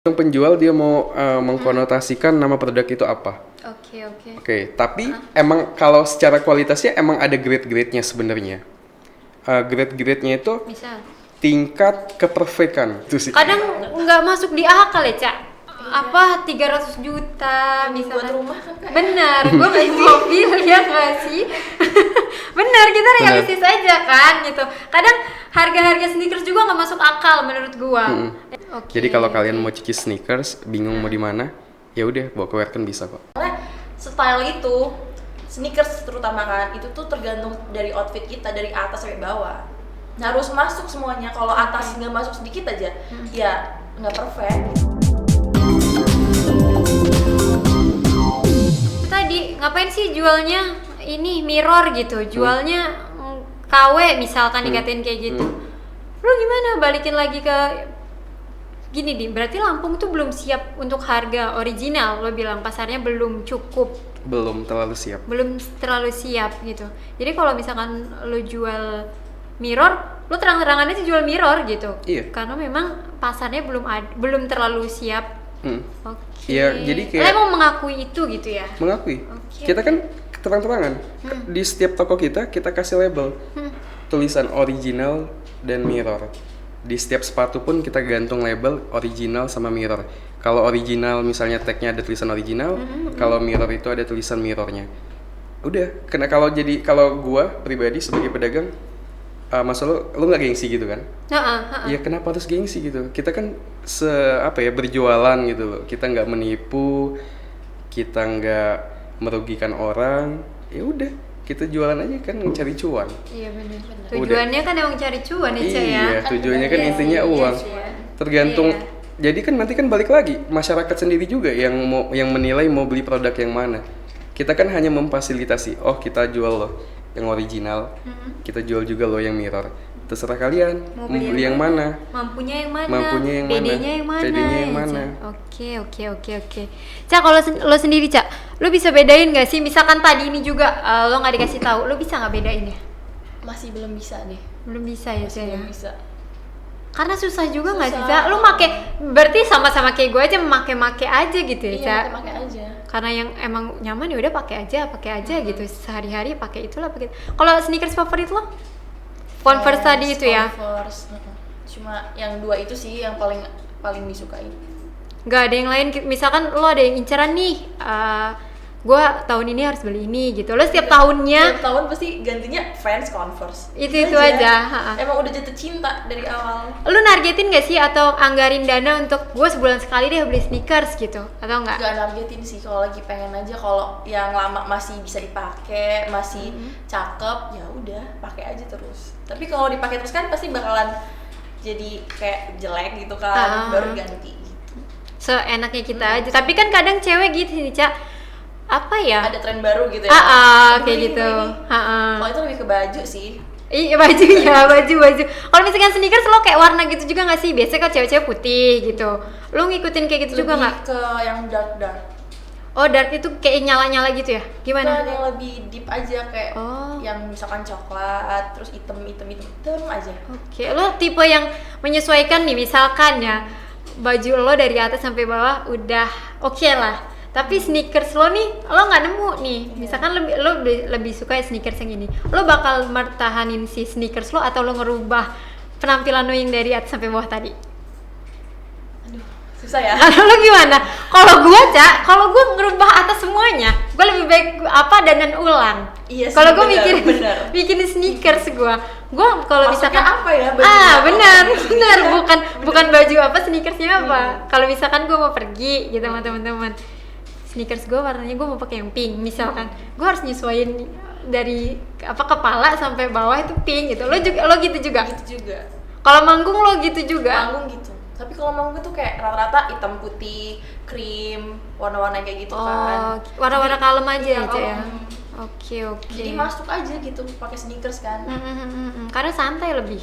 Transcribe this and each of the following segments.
Yang penjual dia mau mengkonotasikan nama produk itu apa. Oke, tapi emang kalau secara kualitasnya emang ada grade-grade-nya sebenarnya. Grade-grade-nya itu Misal tingkat keperfekan itu sih. kadang nggak masuk di akal ya, Cak. Apa 300 juta misalkan. Buat rumah kan kayak. Benar, gue beli mobil ya nggak sih? Benar, kita realistis aja kan gitu. Kadang harga-harga sneakers juga nggak masuk akal menurut gua. Oke. Jadi kalau kalian mau cuci sneakers, bingung mau di mana, ya udah bawa ke Wearken bisa kok. Karena style itu, sneakers terutama kan, itu tuh tergantung dari outfit kita dari atas sampai bawah. Harus masuk semuanya. Kalau atas nggak masuk sedikit aja, ya nggak perfect. Tadi ngapain sih jualnya ini mirror gitu? Jualnya KW misalkan dikatain kayak gitu. Lu gimana balikin lagi ke gini di, berarti Lampung tuh belum siap untuk harga original. Lo bilang pasarnya belum cukup, Belum terlalu siap. belum terlalu siap gitu. Jadi kalau misalkan lo jual mirror, lo terang-terangan aja jual mirror gitu. Iya. Karena memang pasarnya belum terlalu siap. Oke. Iya, jadi kayak Lo emang mengakui itu gitu ya? mengakui. Oke, Kita kan terang-terangan di setiap toko kita kasih label tulisan original dan mirror. Di setiap sepatu pun kita gantung label original sama mirror. Kalau original misalnya tagnya ada tulisan original, kalau mirror itu ada tulisan mirrornya. Udah, kalau gua pribadi sebagai pedagang, maksud lu nggak gengsi gitu kan? Ya kenapa harus gengsi gitu? Kita kan berjualan gitu loh. Kita nggak menipu, kita nggak merugikan orang. Ya udah, kita jualan aja kan cari cuan. Iya benar. Tujuannya kan emang cari cuan ya, Cak, ya. Iya, tujuannya kan Iya, intinya iya, uang. iya. Tergantung. Iya. Jadi kan nanti kan balik lagi masyarakat sendiri juga yang menilai mau beli produk yang mana. Kita kan hanya memfasilitasi. Oh, kita jual loh yang original. Kita jual juga loh yang mirror. Terserah kalian mau beli yang mana. Mampunya yang mana? Mampunya yang mana? PD-nya yang mana? PD-nya yang ya, mana? Cak? Oke. Cak, kalau lo sendiri, Cak, lo bisa bedain nggak sih? Misalkan tadi ini juga lo nggak dikasih tahu, lo bisa nggak bedain ya? Masih belum bisa nih. Belum bisa ya, Cak, ya? Belum bisa. Karena susah juga nggak sih, Susah. Cak? Lo berarti sama-sama kayak gue aja make aja gitu ya, Cak? Iya, pakai aja. Karena yang emang nyaman ya udah pakai aja gitu, sehari-hari pakai itulah pakai. Kalau sneakers favorit lo? Converse tadi itu ya? Converse. Cuma yang dua itu sih yang paling disukai. Nggak ada yang lain, misalkan lo ada yang inceran nih, gue tahun ini harus beli ini gitu. Lo setiap tahunnya Tiap tahun pasti gantinya Vans Converse. itu aja. Emang udah jatuh cinta dari awal. Lo nargetin nggak sih atau anggarin dana untuk gue sebulan sekali deh beli sneakers gitu atau enggak? Gak nargetin sih, kalau lagi pengen aja, kalau yang lama masih bisa dipakai, masih cakep, ya udah pakai aja terus. Tapi kalau dipakai terus kan pasti bakalan jadi kayak jelek gitu kan, baru ganti gitu. Seenaknya kita aja. Tapi kan kadang cewek gitu sih, Cak. Apa ya? Ada tren baru gitu ya. Kayak Beli, gitu. beli. Kalau itu lebih ke baju sih. Iya baju. Kalau misalkan sneakers lo kayak warna gitu juga nggak sih? Biasanya kan cewek-cewek putih gitu. Lo ngikutin kayak gitu juga Lebih nggak? ke yang dark. Oh dark itu kayak nyala-nyala gitu ya? Gimana? Kan yang lebih deep aja, kayak yang misalkan coklat, terus hitam aja. Oke, lo tipe yang menyesuaikan nih, misalkan ya baju lo dari atas sampai bawah udah oke lah. Tapi sneakers lo nih, lo nggak nemu nih. Misalkan lo lebih suka sneakers yang ini. Lo bakal mertahanin si sneakers lo atau lo ngerubah penampilan lo yang dari atas sampai bawah tadi? Aduh, susah ya. Lo gimana? Kalau gue ngerubah atas semuanya, gue lebih baik dandan ulang. Iya sih, Kalau gue bener. bikin sneakers gue kalau Maksudnya misalkan apa ya bajunya? benar bukan baju apa sneakersnya apa. Kalau misalkan gue mau pergi gitu sama teman-teman, sneakers gue warnanya gue mau pakai yang pink misalkan, gue harus nyesuaiin dari kepala sampai bawah itu pink gitu. Lo gitu juga? Gitu juga. Kalau manggung lo gitu juga? Manggung gitu. Tapi kalau manggung tuh kayak rata-rata hitam putih, krim, warna-warna kayak gitu kan. Warna-warna kalem aja Iya, ya, Cak, ya. kalem. Oke. Jadi masuk aja gitu pakai sneakers kan. Karena santai lebih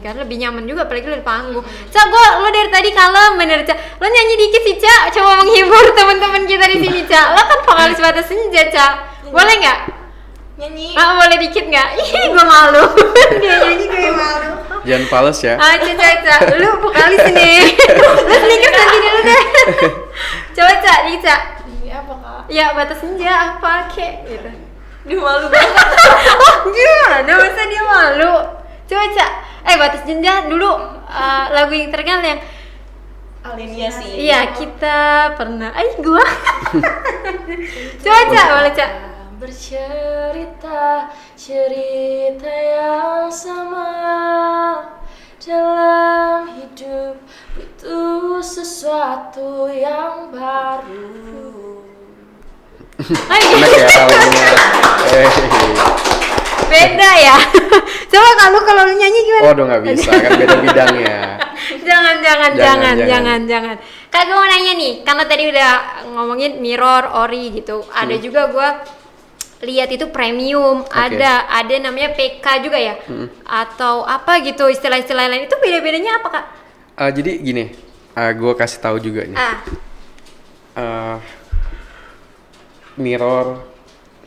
kan, lebih nyaman juga apalagi lo di panggung. Cak, lo dari tadi kalem bener, Cak. Lo nyanyi dikit sih, Cak, coba menghibur teman-teman kita di sini, Cak. Lo kan vokalis Batas Senja, Cak. Boleh nggak? nyanyi. Boleh dikit nggak? Ih, gue malu. Dia nyanyi gue malu. Jangan pales ya. Caca, lu vokalis nih. Lu sneakers nanti dulu deh. Coba Ca. Ini apa kak? Ya batas senja apa kek gitu. Dia malu banget. Gimana masa dia malu? Coba Ca. Batas senja dulu lagu yang terkenal yang Alinia sih. iya kita pernah. Gua. Coba Ca, boleh Ca. Bercerita cerita yang sama dalam hidup, butuh sesuatu yang baru. Enak ya Alinia. Beda ya. Coba kalau lu nyanyi gimana? Waduh nggak bisa kan beda bidangnya. Jangan. Kak gue mau nanya nih, karena tadi udah ngomongin mirror, ori gitu. Ada juga gue lihat itu premium, ada namanya PK juga ya, atau apa gitu istilah-istilah lain. Itu beda-bedanya apa kak? Jadi gini, gue kasih tahu juga nih. Mirror,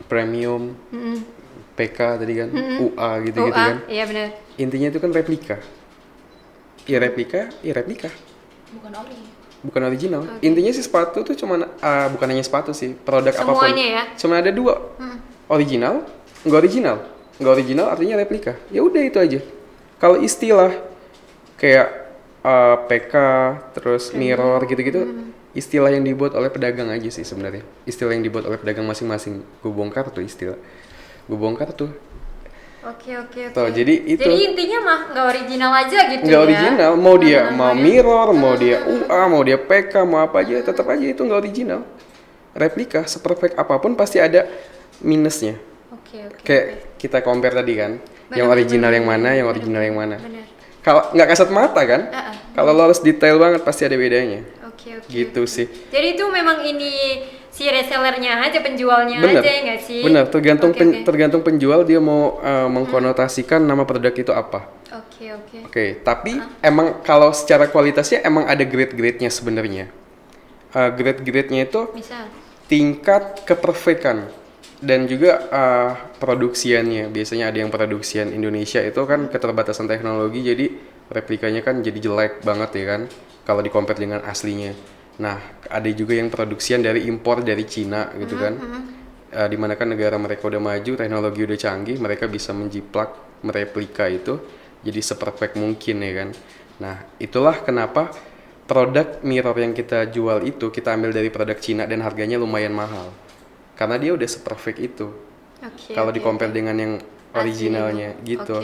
premium, PK tadi kan, UA gitu-gitu kan. Iya benar. Intinya itu kan replika. Ya replika. Bukan ori. Bukan original. Intinya sih sepatu tuh cuman bukan hanya sepatu sih, produk apapun. Semuanya ya? Cuma ada dua. Original, nggak original. Nggak original artinya replika. Ya udah itu aja. Kalau istilah kayak PK, terus mirror gitu-gitu, istilah yang dibuat oleh pedagang aja sih sebenarnya. Istilah yang dibuat oleh pedagang masing-masing. Gue bongkar tuh istilah. Oke. Tuh, jadi itu. Jadi intinya mah nggak original aja gitu Nggak ya? original, mau dia mau mirror, mau dia UA, mau dia PK, mau apa aja, tetap aja itu nggak original. Replika, seperfect apapun pasti ada minusnya. Oke. Kayak kita compare tadi kan, yang original yang mana, yang original yang mana. Bener. Kalau nggak kasat mata kan, kalau lo harus detail banget pasti ada bedanya. Oke. Gitu sih. Jadi itu memang ini si resellernya aja, penjualnya Bener, aja ya nggak sih? bener. Tergantung Oke. tergantung penjual dia mau mengkonotasikan nama produk itu apa. Oke. Oke, tapi emang kalau secara kualitasnya emang ada grade-grade-nya sebenarnya. Grade-grade-nya itu Misal. tingkat keperfekan dan juga produksiannya. Biasanya ada yang produksian Indonesia itu kan keterbatasan teknologi, jadi replikanya kan jadi jelek banget ya kan kalau di compare dengan aslinya. Nah, ada juga yang produksian dari impor dari Cina gitu kan. Dimana kan negara mereka udah maju, teknologi udah canggih, mereka bisa menjiplak, mereplika itu jadi seperfect mungkin ya kan. Nah, itulah kenapa produk mirror yang kita jual itu kita ambil dari produk Cina dan harganya lumayan mahal. Karena dia udah seperfect itu. Kalau di compare dengan yang originalnya gitu.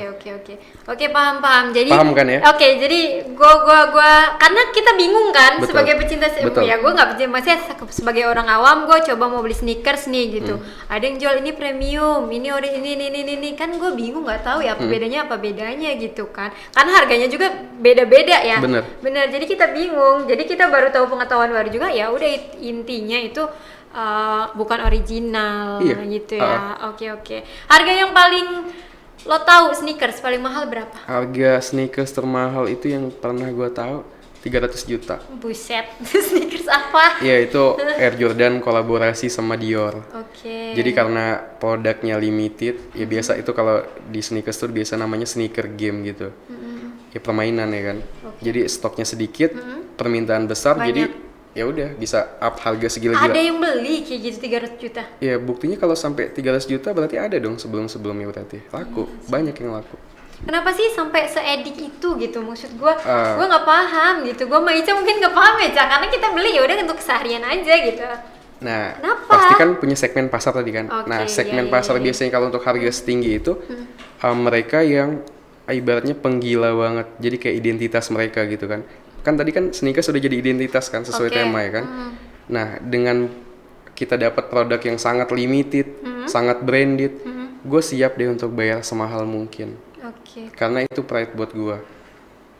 Oke, paham. Jadi paham kan ya? Oke, jadi gua karena kita bingung kan. Betul. Sebagai pecinta Betul. ya gua nggak pecinta, maksudnya sebagai orang awam gua coba mau beli sneakers nih gitu. Ada yang jual ini premium, ini ini kan gua bingung nggak tahu ya apa bedanya gitu kan. Karena harganya juga beda-beda ya. Bener. Jadi kita bingung. Jadi kita baru tahu pengetahuan baru juga, ya udah intinya itu bukan original gitu ya. Oke. Harga yang paling lo tahu sneakers paling mahal berapa? Harga sneakers termahal itu yang pernah gue tahu 300 juta. Buset, sneakers apa? Iya, itu Air Jordan kolaborasi sama Dior. Oke. Jadi karena produknya limited, ya biasa itu kalau di sneakers tuh biasa namanya sneaker game gitu. Ya permainan ya kan. Jadi stoknya sedikit, permintaan besar, jadi ya udah bisa up harga segila-gila. Ada yang beli kayak gitu 300 juta? Ya buktinya kalau sampai 300 juta berarti ada dong sebelum-sebelumnya berarti. Laku, banyak yang laku. Kenapa sih sampai seedik itu gitu? Maksud gua nggak paham gitu. Gua sama Ica mungkin nggak paham ya, Ca, karena kita beli ya udah untuk keseharian aja gitu. Nah, kenapa? pasti kan punya segmen pasar tadi kan. Oke, Segmen pasar biasanya kalau untuk harga setinggi itu mereka yang ibaratnya penggila banget. Jadi kayak identitas mereka gitu kan. Kan tadi kan sneakers sudah jadi identitas kan sesuai tema ya kan. Nah, dengan kita dapat produk yang sangat limited, sangat branded, gue siap deh untuk bayar semahal mungkin. Karena itu pride buat gue.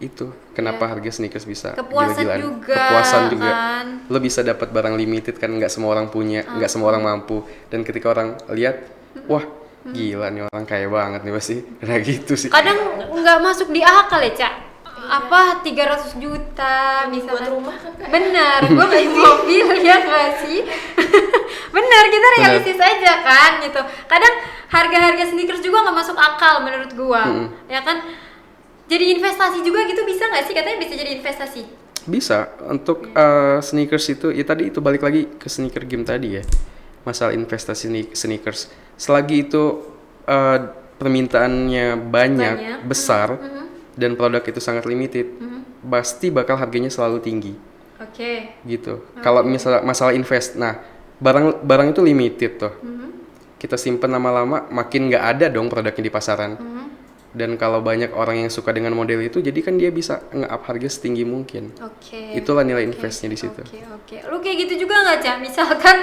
Itu kenapa harga sneakers bisa gila-gilaan. Kepuasan juga. Kan? Lo bisa dapat barang limited kan, nggak semua orang punya, nggak semua orang mampu. Dan ketika orang lihat, wah gila nih orang kaya banget nih pasti. Nah gitu sih. Kadang nggak masuk di akal ya, Ca. Apa 300 juta misalnya buat rumah kan Kak? Bener, gue beli mobil ya nggak sih? Bener, kita realistis aja kan gitu. Kadang harga-harga sneakers juga nggak masuk akal menurut gua, ya kan? Jadi investasi juga gitu bisa nggak sih? Katanya bisa jadi investasi. Bisa untuk sneakers itu, ya tadi itu balik lagi ke sneaker game tadi ya, masalah investasi sneakers. Selagi itu permintaannya banyak, besar, dan produk itu sangat limited, pasti bakal harganya selalu tinggi. Oke. Gitu. Kalau misalnya masalah invest, nah barang itu limited tuh. Kita simpen lama-lama, makin nggak ada dong produknya di pasaran. Dan kalau banyak orang yang suka dengan model itu, jadi kan dia bisa nge-up harga setinggi mungkin. Oke. Itulah nilai investnya di situ. Oke. Lu kayak gitu juga nggak, Cak? Misalkan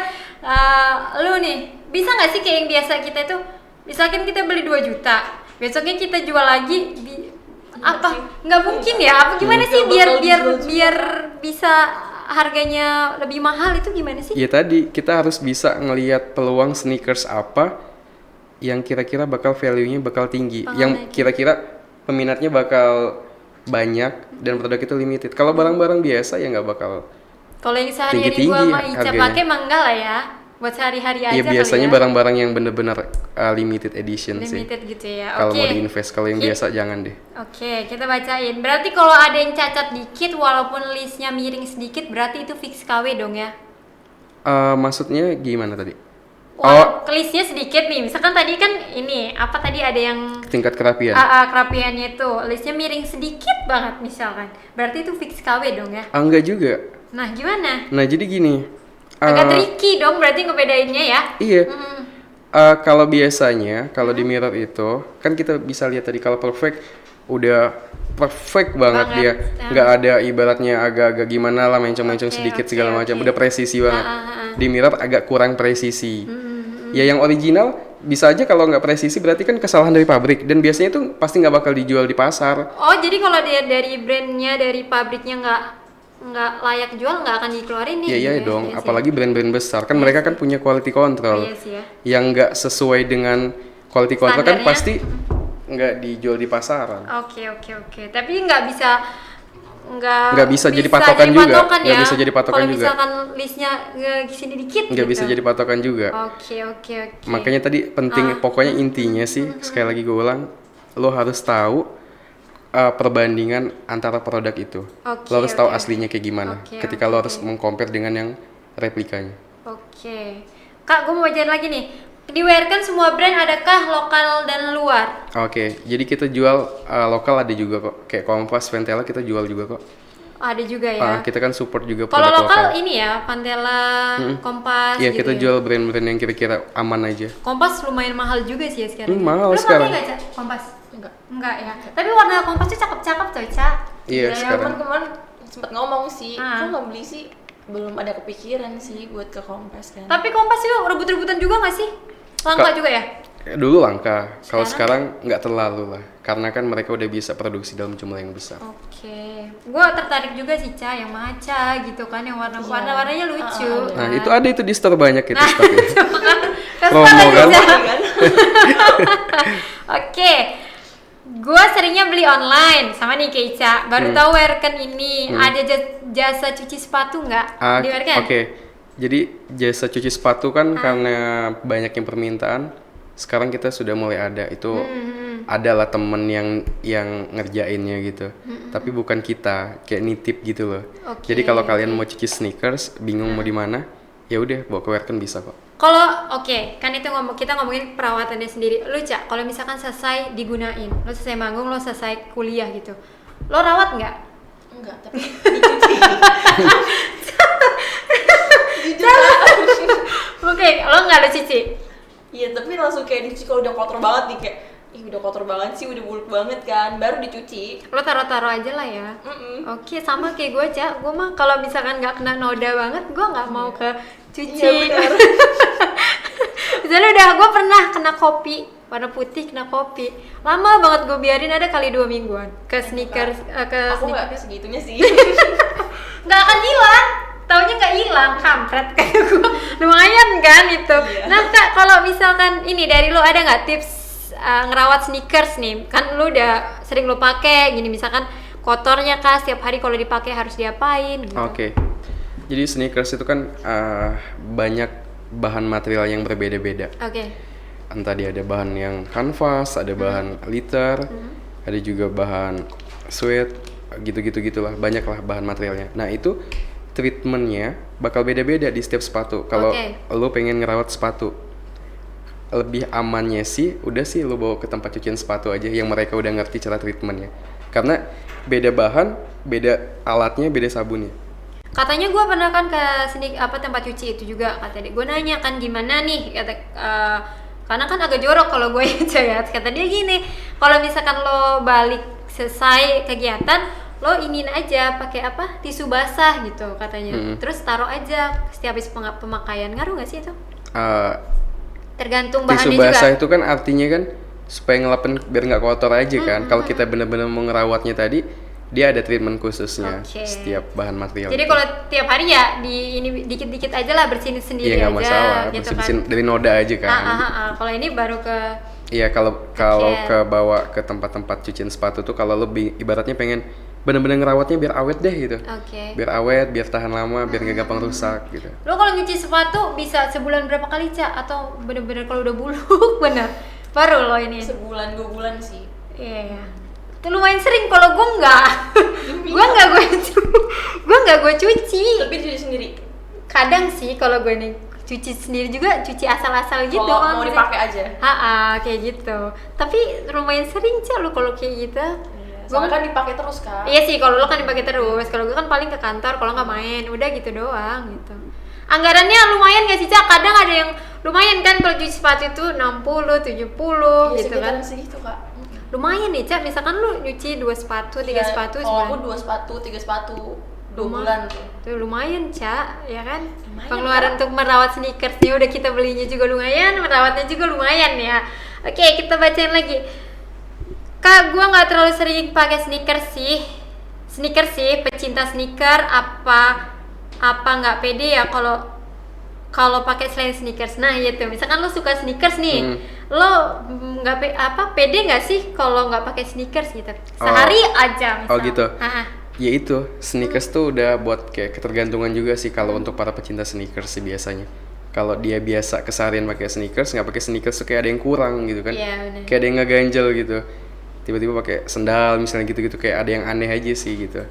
lu nih, bisa nggak sih kayak yang biasa kita itu, misalkan kita beli 2 juta, besoknya kita jual lagi apa? Nggak mungkin ya? Apa gimana sih biar bisa harganya lebih mahal itu gimana sih? Ya tadi kita harus bisa ngelihat peluang sneakers apa yang kira-kira bakal value-nya bakal tinggi, yang kira-kira peminatnya bakal banyak dan produk itu limited. Kalau barang-barang biasa ya nggak bakal. Kalau yang sehari-hari gua sama Ica pakai mah enggak lah ya, buat sehari-hari aja. Iya biasanya kali ya. barang-barang yang bener-bener limited edition sih. Limited gitu ya. Kalau mau diinvest, kalau yang biasa jangan deh. Oke, kita bacain. Berarti kalau ada yang cacat dikit walaupun listnya miring sedikit, berarti itu fix KW dong ya? Maksudnya gimana tadi? Listnya sedikit nih. Misalkan tadi kan ini apa tadi ada yang tingkat kerapian. Kerapiannya itu listnya miring sedikit banget misalkan. Berarti itu fix KW dong ya? Enggak juga. Nah, gimana? Nah, jadi gini. Agak tricky dong berarti ngebedainnya ya? Iya. Kalau biasanya, kalau di mirror itu, kan kita bisa lihat tadi kalau perfect udah perfect banget dia. Nggak ada ibaratnya agak-agak gimana lah, mencong-mencong sedikit segala macam. Udah presisi banget. Di mirror agak kurang presisi. Ya yang original bisa aja kalau nggak presisi berarti kan kesalahan dari pabrik, dan biasanya itu pasti nggak bakal dijual di pasar. Oh, jadi kalau dia dari brandnya, dari pabriknya nggak layak jual, nggak akan dikeluarin nih? Iya dong, apalagi brand-brand besar kan mereka kan punya quality control. Yang nggak sesuai dengan quality control kan pasti nggak dijual di pasaran. Oke. Tapi nggak bisa jadi patokan juga. Nggak bisa jadi patokan kalau juga. misalkan listnya sini dikit nggak gitu. bisa jadi patokan juga. Oke. Makanya tadi penting, pokoknya intinya sih sekali lagi gue ulang, lo harus tahu perbandingan antara produk itu. Lo harus tahu aslinya kayak gimana. Ketika lo harus mengcompare dengan yang replikanya. Oke. Kak, gue mau bacain lagi nih. Di Wearken semua brand adakah lokal dan luar? Oke, jadi kita jual lokal ada juga kok. Kayak Kompas, Ventela kita jual juga kok. Ada juga ya. Kita kan support juga kalau produk lokal. lokal. Ini ya, Pantela, Kompas. Iya, gitu kita ya? jual brand-brand yang kira-kira aman aja. Kompas lumayan mahal juga sih ya sekarang. Mahal Lu sekarang. pakai nggak, Cak? Kompas? Enggak ya. Tapi warna Kompasnya cakep-cakep coy, Cak. Iya, sekarang. Kemarin sempat ngomong sih, kok nggak beli sih? Belum ada kepikiran sih buat ke Kompas kan. Tapi Kompas itu rebut-rebutan juga nggak sih? Langka juga ya? Dulu langka, kalau sekarang nggak terlalu lah, karena kan mereka udah bisa produksi dalam jumlah yang besar. Oke, gua tertarik juga sih Ca, yang maca gitu kan, yang warna-warnanya lucu. Nah itu ada itu di store banyak itu stoknya. Promo kan? Oke, gua seringnya beli online sama nih kayak Ica. Baru tahu Wearken ini ada jasa cuci sepatu nggak di Wearken? Oke. Jadi jasa cuci sepatu kan karena banyak yang permintaan, sekarang kita sudah mulai ada. Itu adalah temen yang ngerjainnya gitu. Tapi bukan kita, kayak nitip gitu loh. Jadi kalau kalian mau cuci sneakers, bingung mau di mana, ya udah bawa ke Wearken bisa kok. Kalau kan itu kita ngomongin perawatannya sendiri. Lu Cak, kalau misalkan selesai digunain, lo selesai manggung, lo selesai kuliah gitu, lo rawat nggak? Enggak, tapi dicuci. Oke, lo nggak ada cuci? Iya, tapi langsung kayak dicuci kalau udah kotor banget nih, kayak udah kotor banget sih, udah buluk banget kan, baru dicuci. Lo taruh-taruh aja lah ya. Oke, sama kayak gue Cak. Gue mah kalau misalkan nggak kena noda banget, gue nggak mau ke cuci. Iya, Misalnya udah gue pernah kena kopi warna putih, kena kopi, lama banget gue biarin, ada kali 2 mingguan ke sneakers. Aku nggak segitunya sih. Nggak akan hilang, taunya nggak hilang, kampret kayak gue. Lumayan kan itu. Nah Kak, kalau misalkan ini dari lo ada nggak tips ngerawat sneakers nih? Kan lo udah sering lo pakai gini, misalkan kotornya kah setiap hari, kalau dipakai harus diapain gitu? Oke. Jadi sneakers itu kan banyak bahan material yang berbeda-beda. Oke. Entah dia ada bahan yang kanvas, ada bahan liter, ada juga bahan suede, gitulah, banyak lah bahan materialnya. Nah itu treatmentnya bakal beda-beda di setiap sepatu. Kalau lo pengen ngerawat sepatu, lebih amannya sih, udah sih lo bawa ke tempat cucian sepatu aja yang mereka udah ngerti cara treatmentnya. Karena beda bahan, beda alatnya, beda sabunnya. Katanya gue pernah kan ke tempat cuci itu juga, katanya gue nanya kan gimana nih, karena kan agak jorok kalau gue ya, kata dia gini, kalau misalkan lo balik selesai kegiatan, lo inin aja pakai tisu basah gitu katanya, terus taruh aja setiap habis pemakaian. Ngaruh nggak sih itu? Tergantung bahannya juga. Tisu basah itu kan artinya kan supaya ngelapin biar nggak kotor aja kan. Kalau kita benar-benar mau ngerawatnya tadi, dia ada treatment khususnya setiap bahan material. Jadi kalau tiap hari ya ini dikit-dikit aja lah, bersihin sendiri aja. Iya, nggak masalah, gitu bersihin dari noda aja kan. Kalau ini baru ke. Iya, kalau ke bawa ke tempat-tempat cucian sepatu tuh, kalau lo ibaratnya pengen bener-bener ngerawatnya biar awet deh gitu. Biar awet, biar tahan lama, biar nggak gampang rusak gitu. Lo kalau nyuci sepatu bisa sebulan berapa kali, Ca? Atau bener-bener kalau udah buluk bener baru lo ini? Sebulan 2 bulan sih. Iya. Itu lumayan sering. Kalau gue enggak. gue enggak gue cuci. Tapi cuci sendiri. Kadang sih kalau gue nih cuci sendiri juga, cuci asal-asal gitu. Kalau mau dipakai aja. Kayak gitu. Tapi lumayan sering, Ca, lo kalau kayak gitu. Soalnya kan dipakai terus kan. Iya sih, kalau lo kan dipakai terus. Kalau gue kan paling ke kantor, kalau nggak main, udah gitu doang gitu. Anggarannya lumayan nggak sih, Ca? Kadang ada yang lumayan kan kalau cuci sepatu itu 60, 70 gitu kan. Iya segitu, Kak. Lumayan nih, Ca. Misalkan lo nyuci 2 sepatu, 3 sepatu. Kalau aku 2 sepatu, 3 sepatu 2 bulan tuh. Tuh lumayan, Ca, ya kan? Lumayan, pengeluaran untuk merawat sneakersnya udah kita belinya juga lumayan, merawatnya juga lumayan ya. Oke, kita bacain lagi. Kak, gue nggak terlalu sering pakai sneakers sih, pecinta sneaker, apa nggak pede ya kalau pakai selain sneakers. Nah itu, misalkan lo suka sneakers nih, lo nggak pede nggak sih kalau nggak pakai sneakers gitu, sehari aja misal. Oh gitu. Ya itu, sneakers tuh udah buat kayak ketergantungan juga sih kalau untuk para pecinta sneakers sih biasanya. Kalau dia biasa keseharian pakai sneakers, nggak pakai sneakers tuh kayak ada yang kurang gitu kan. Iya, kayak ada yang ngeganjel gitu. Tiba-tiba pakai sendal misalnya gitu kayak ada yang aneh aja sih gitu.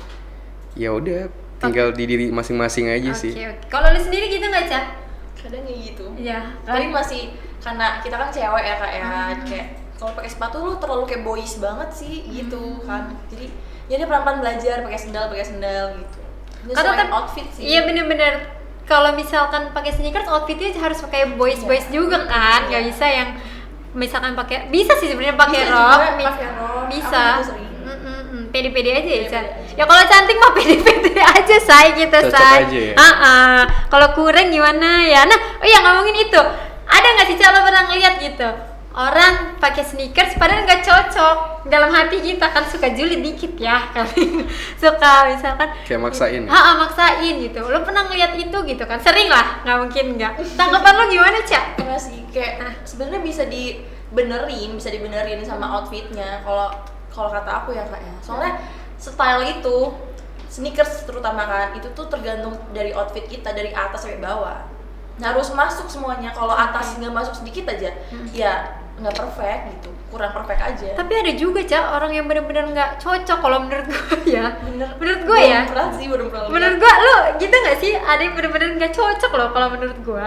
Ya udah, tinggal di diri masing-masing aja sih. Kalau lu sendiri gitu nggak, Ca? Kadang kayak gitu. Iya. Tapi masih karena kita kan cewek ya, Kak ya. Kayak kalau pakai sepatu lu terlalu kayak boys banget sih gitu kan. Jadi ya dia pelan-pelan belajar pakai sendal gitu. Nyesuaiin outfit sih. Iya bener-bener. Kalau misalkan pakai sneakers, outfitnya harus pakai boys juga kan. Nggak bisa yang misalkan pakai, bisa sih sebenarnya pakai rok, bisa. Pede-pede aja ya, Ca. Ya kalau cantik mah pede-pede aja, say gitu, say. Kalau kurang gimana ya? Nah, ngomongin itu, ada nggak sih, Ca, lo pernah ngeliat gitu orang pakai sneakers padahal nggak cocok? Dalam hati kita kan suka julid dikit ya, kali suka misalkan kayak maksain. Maksain gitu. Lo pernah ngeliat itu gitu kan? Sering lah, nggak mungkin nggak. Tanggapan lo gimana, Ca? Enggak sih, kayak sebenarnya bisa dibenerin sama outfitnya. Kalau kata aku ya, Kak ya. Soalnya style itu, sneakers terutama kan, itu tuh tergantung dari outfit kita dari atas sampai bawah. Harus masuk semuanya. Kalau atas nggak masuk sedikit aja, ya nggak perfect gitu, kurang perfect aja. Tapi ada juga, Ca, orang yang benar-benar nggak cocok kalau menurut gue ya. Menurut gue ya. Belum pernah. Menurut gue, lo gitu nggak sih? Ada yang benar-benar nggak cocok loh kalau menurut gue.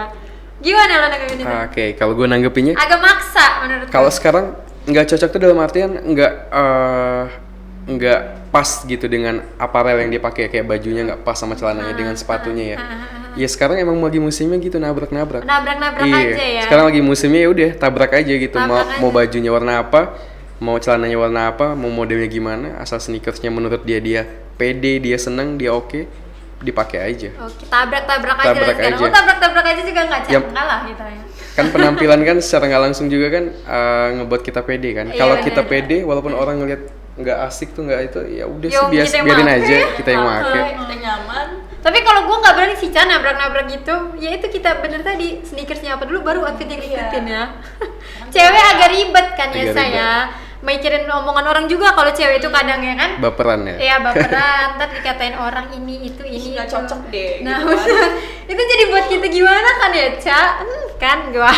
Gimana lo nanggepin itu? Oke, kalau gue nanggepinnya agak maksa menurut gue. Kalau sekarang nggak cocok tuh dalam artian nggak pas gitu dengan aparel yang dia pakai, kayak bajunya nggak pas sama celananya dengan sepatunya ya. Ya sekarang emang lagi musimnya gitu, nabrak aja ya. Sekarang lagi musimnya, ya udah tabrak aja gitu. Mau bajunya warna apa, mau celananya warna apa, mau modelnya gimana, asal sneakersnya menurut dia pede, dia seneng, dia oke, dipakai aja. Oke, tabrak aja. Oh, tabrak aja juga nggak canggung lah gitu ya. Kan penampilan kan secara nggak langsung juga kan ngebuat kita pede kan. Kalau kita pede, walaupun orang ngeliat nggak asik tuh, nggak itu, ya udah sih biarin aja, kita yang pakai. Kita nyaman. Tapi kalau gue nggak berani sih, Ca, nabrak gitu. Ya itu kita bener tadi, sneakersnya apa dulu, baru outfit yang ikutin ya. Cewek agak ribet kan ya, saya. mikirin omongan orang juga kalau cewek itu kadang ya kan. Baperan ya. Iya baperan, ntar dikatain orang ini itu ini. Nggak itu. cocok deh. Nah, gitu kan. udah. Itu jadi buat kita gimana kan ya, Ca? Kan gua.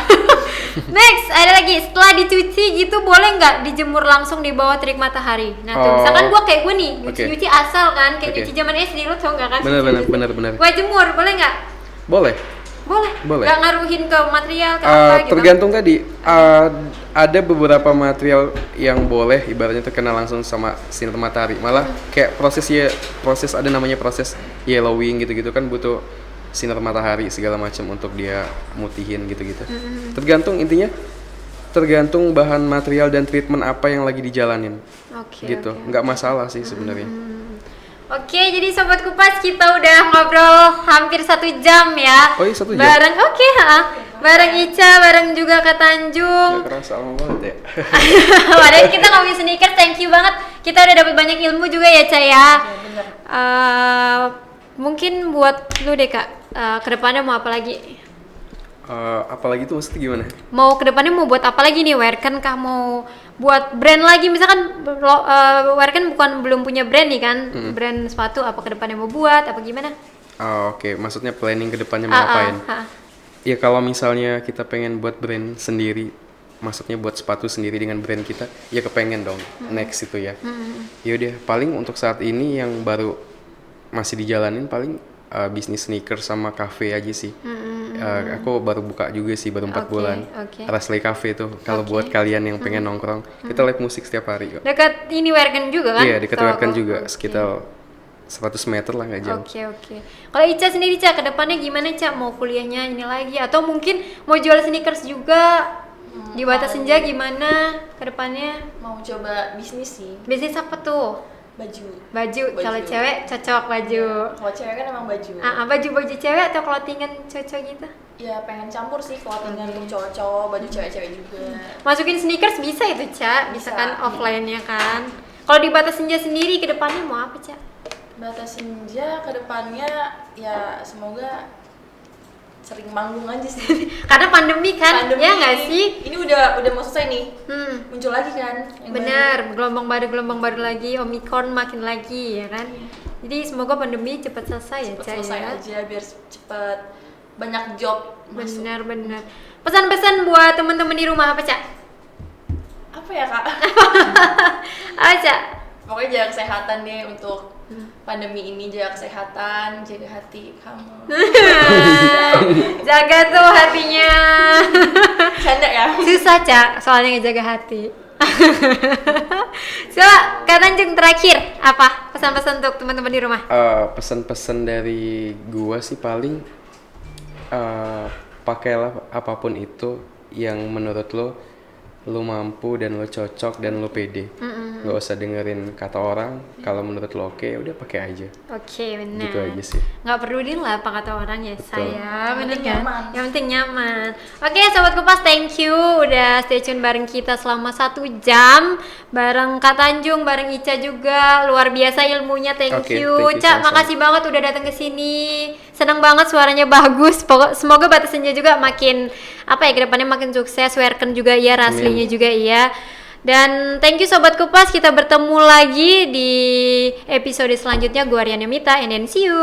Next, ada lagi. Setelah dicuci gitu boleh nggak dijemur langsung di bawah terik matahari? Nah, tuh, Oh. misalkan gua kayak gua nih, Oke. nyuci asal kan, kayak Oke. nyuci zaman SD lo tau nggak kan? Benar. Gua jemur, boleh nggak? Boleh. Boleh. Nggak ngaruhin ke material ke apa gitu? Tergantung tadi. Ada beberapa material yang boleh ibaratnya terkena langsung sama sinar matahari. Malah kayak proses ada namanya proses yellowing gitu-gitu kan butuh sinar matahari segala macam untuk dia mutihin gitu-gitu. Tergantung bahan material dan treatment apa yang lagi dijalanin. Oke. Gitu. Nggak masalah sih sebenarnya. Oke, jadi Sobat Kupas kita udah ngobrol hampir 1 jam ya. Oh iya, 1 jam? Bareng, bareng Ica, bareng juga Kak Tanjung. Nggak kerasa lama banget ya. Padahal kita ngomongin sneakers, thank you banget. Kita udah dapat banyak ilmu juga ya, Ca ya. Ya, bener. Mungkin buat lu deh Kak, kedepannya mau apa lagi? Apalagi tuh maksudnya gimana? Mau kedepannya mau buat apa lagi nih? Werken kah mau buat brand lagi? Misalkan Werken belum punya brand nih kan, brand sepatu. Apa kedepannya mau buat? Apa gimana? Oke, maksudnya planning ke depannya mau ngapain? Ya kalau misalnya kita pengen buat brand sendiri, maksudnya buat sepatu sendiri dengan brand kita, ya kepengen dong next itu ya. Yaudah, paling untuk saat ini yang baru masih dijalanin paling bisnis sneakers sama cafe aja sih. Aku baru buka juga sih, baru 4 bulan. Rasley Cafe tuh, kalau buat kalian yang pengen nongkrong, kita live musik setiap hari kok. Dekat ini Werken juga kan? Iya, dekat Toko. Werken juga, sekitar 100 meter lah, nggak jauh. Oke. Kalau Ica sendiri Ca, kedepannya gimana Ca? Mau kuliahnya ini lagi atau mungkin mau jual sneakers juga? Di Batas Senja gimana kedepannya? Mau coba bisnis sih. Bisnis apa tuh? Baju. Kalau cewek cocok baju. Kalau cewek kan emang baju. Baju cewek atau clothingan cocok gitu? Ya pengen campur sih clothingan untuk cowok-cowok, baju cewek-cewek juga. Masukin sneakers bisa itu Ca, bisa kan Bisa. offline-nya kan. Kalau di Batas Senja sendiri kedepannya mau apa Ca? Batas Senja kedepannya ya semoga sering manggung aja sih. Karena pandemi kan, Pandemi, ya nggak sih? Ini udah mau selesai nih. Muncul lagi kan? yang Benar, gelombang baru lagi, Omikron makin lagi ya kan. Jadi semoga pandemi cepat selesai ya, baru. Ca Selesai ya. aja biar cepet banyak job masuk. Benar. Pesan-pesan buat teman-teman di rumah apa, Ca? Apa ya kak? Apa, Ca? Pokoknya jaga kesehatan deh untuk pandemi ini, jaga kesehatan, jaga hati kamu. Jaga tuh hatinya. Canda ya? Susah, Ca, soalnya ngejaga hati. Coba, Kak Tanjung terakhir apa pesan-pesan untuk teman-teman di rumah? Pesan-pesan dari gua sih paling pakailah apapun itu yang menurut lo mampu dan lo cocok dan lo pede. Nggak usah dengerin kata orang. Kalau menurut lo oke, udah pakai aja. Oke, benar. Gitu aja sih. Nggak peduli lah apa kata orang ya. Betul. Saya, bener penting kan? nyaman. Yang penting nyaman. Oke, Sobat Kupas, thank you udah stay tune bareng kita selama 1 jam. Bareng Kak Tanjung, bareng Ica juga. Luar biasa ilmunya, thank Oke, you. thank you, Ca, sama-sama. makasih banget udah datang ke sini. Senang banget suaranya bagus. Semoga Batas Senja juga makin apa ya, kedepannya makin sukses. Werken juga iya, Rasley-nya juga iya. Dan thank you Sobat Kupas, kita bertemu lagi di episode selanjutnya. Gua Rian Yamita, and then see you.